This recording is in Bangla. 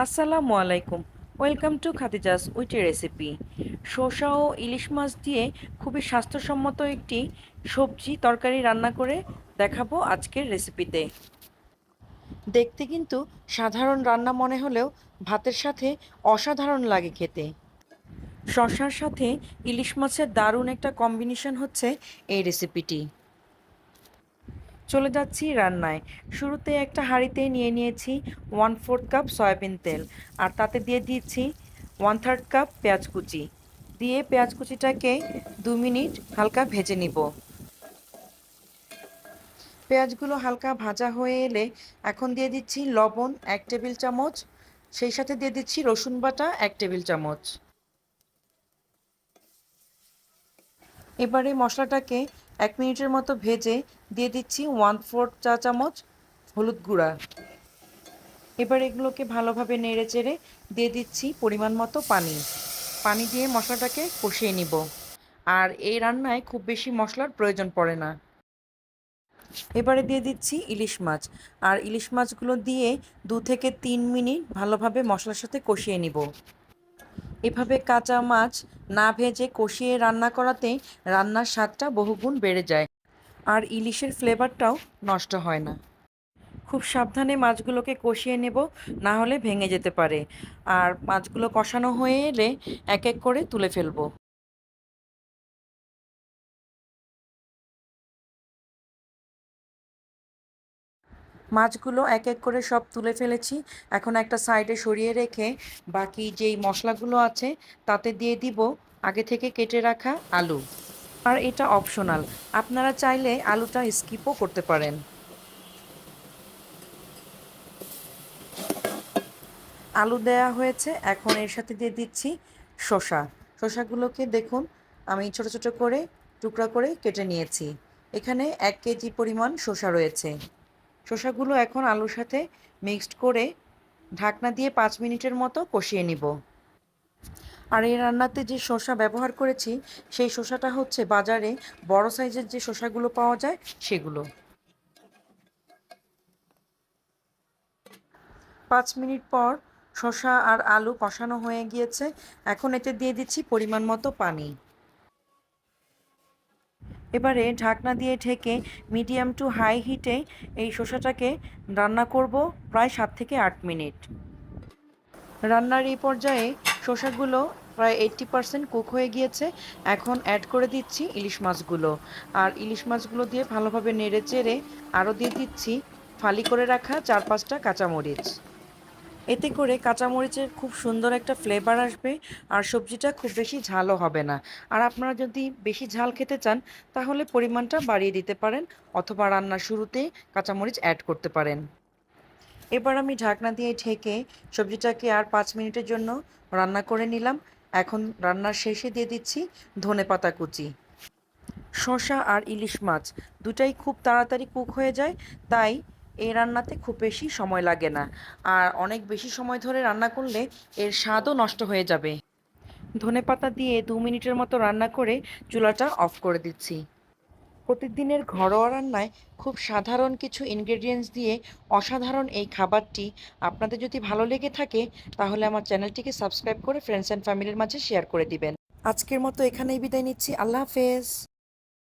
আসসালামু আলাইকুম। Welcome to khadiza'swittyrecipe। শসা ও ইলিশ মাছ দিয়ে খুবই স্বাস্থ্যসম্মত একটি সবজি তরকারি রান্না করে দেখাবো আজকের রেসিপিতে। দেখতে কিন্তু সাধারণ রান্না মনে হলেও ভাতের সাথে অসাধারণ লাগে খেতে। শসার সাথে ইলিশ মাছের দারুণ একটা কম্বিনেশন হচ্ছে এই রেসিপিটি। চলে যাচ্ছি রান্নায়। শুরুতে একটা হাঁড়িতে নিয়ে নিয়েছি 1/4 কাপ সয়াবিন তেল, আর তাতে দিয়ে দিচ্ছি 1/3 কাপ পেঁয়াজ কুচি। দিয়ে পেঁয়াজ কুচিটাকে 2 মিনিট হালকা ভেজে নিব। পেঁয়াজগুলো হালকা ভাজা হয়ে এলে এখন দিয়ে দিচ্ছি লবণ 1 টেবিল চামচ, সেই সাথে দিয়ে দিচ্ছি রসুন বাটা 1 টেবিল চামচ। এবারে মশলাটাকে 1 মিনিটের মতো ভেজে দিয়ে দিচ্ছি 1/4 চা চামচ হলুদ গুঁড়া। এবার এগুলোকে ভালোভাবে নেড়ে চেড়ে দিয়ে দিচ্ছি পরিমাণ মতো পানি। পানি দিয়ে মশলাটাকে কষিয়ে নিব। আর এই রান্নায় খুব বেশি মশলার প্রয়োজন পড়ে না। এবারে দিয়ে দিচ্ছি ইলিশ মাছ, আর ইলিশ মাছগুলো দিয়ে 2 থেকে 3 মিনিট ভালোভাবে মশলার সাথে কষিয়ে নিব। এভাবে কাঁচা মাছ না ভেজে কষিয়ে রান্না করাতে রান্নার স্বাদটা বহুগুণ বেড়ে যায়, আর ইলিশের ফ্লেভারটাও নষ্ট হয় না। খুব সাবধানে মাছগুলোকে কষিয়ে নেব, না হলে ভেঙে যেতে পারে। আর মাছগুলো কষানো হয়ে এলে এক এক করে তুলে ফেলবো। মাছগুলো এক এক করে সব তুলে ফেলেছি। এখন একটা সাইডে সরিয়ে রেখে বাকি যেই মশলাগুলো আছে তাতে দিয়ে দিব আগে থেকে কেটে রাখা আলু। আর এটা অপশনাল, আপনারা চাইলে আলুটা স্কিপও করতে পারেন। আলু দেয়া হয়েছে, এখন এর সাথে দিয়ে দিচ্ছি শসা। শসাগুলোকে দেখুন আমি ছোট ছোট করে টুকরা করে কেটে নিয়েছি। এখানে 1 কেজি পরিমাণ শসা রয়েছে। শসাগুলো এখন আলুর সাথে মিক্সড করে ঢাকনা দিয়ে 5 মিনিটের মতো কষিয়ে নিব। আর এই রান্নাতে যে শসা ব্যবহার করেছি সেই শসাটা হচ্ছে বাজারে বড় সাইজের যে শসাগুলো পাওয়া যায় সেগুলো। 5 মিনিট পর শসা আর আলু কষানো হয়ে গিয়েছে। এখন এতে দিয়ে দিচ্ছি পরিমাণ মতো পানি। এবারে ঢাকনা দিয়ে ঢেকে মিডিয়াম টু হাই হিটে এই শসাটাকে রান্না করব প্রায় 7 থেকে 8 মিনিট। রান্নার এই পর্যায়ে শসাগুলো প্রায় 80% কুক হয়ে গিয়েছে। এখন অ্যাড করে দিচ্ছি ইলিশ মাছগুলো, আর ইলিশ মাছগুলো দিয়ে ভালোভাবে নেড়ে চেড়ে আরও দিয়ে দিচ্ছি ফালি করে রাখা 4-5টা কাঁচামরিচ। এতে করে কাঁচামরিচের খুব সুন্দর একটা ফ্লেভার আসবে, আর সবজিটা খুব বেশি ঝালও হবে না। আর আপনারা যদি বেশি ঝাল খেতে চান তাহলে পরিমাণটা বাড়িয়ে দিতে পারেন, অথবা রান্নার শুরুতেই কাঁচামরিচ অ্যাড করতে পারেন। এবার আমি ঢাকনা দিয়ে ঢেকে সবজিটাকে আর 5 মিনিটের জন্য রান্না করে নিলাম। এখন রান্নার শেষে দিয়ে দিচ্ছি ধনেপাতা কুচি। শসা আর ইলিশ মাছ দুটাই খুব তাড়াতাড়ি কুক হয়ে যায়, তাই এই রান্নাতে খুব বেশি সময় লাগে না। আর অনেক বেশি সময় ধরে রান্না করলে এর স্বাদও নষ্ট হয়ে যাবে। ধনেপাতা দিয়ে 2 মিনিটের মতো রান্না করে চুলাটা অফ করে দিচ্ছি। প্রতিদিনের ঘরোয়া রান্নায় খুব সাধারণ কিছু ইনগ্রেডিয়েন্টস দিয়ে অসাধারণ এই খাবারটি আপনাদের যদি ভালো লেগে থাকে তাহলে আমার চ্যানেলটিকে সাবস্ক্রাইব করে ফ্রেন্ডস অ্যান্ড ফ্যামিলির মাঝে শেয়ার করে দিবেন। আজকের মতো এখানেই বিদায় নিচ্ছি। আল্লাহ হাফেজ।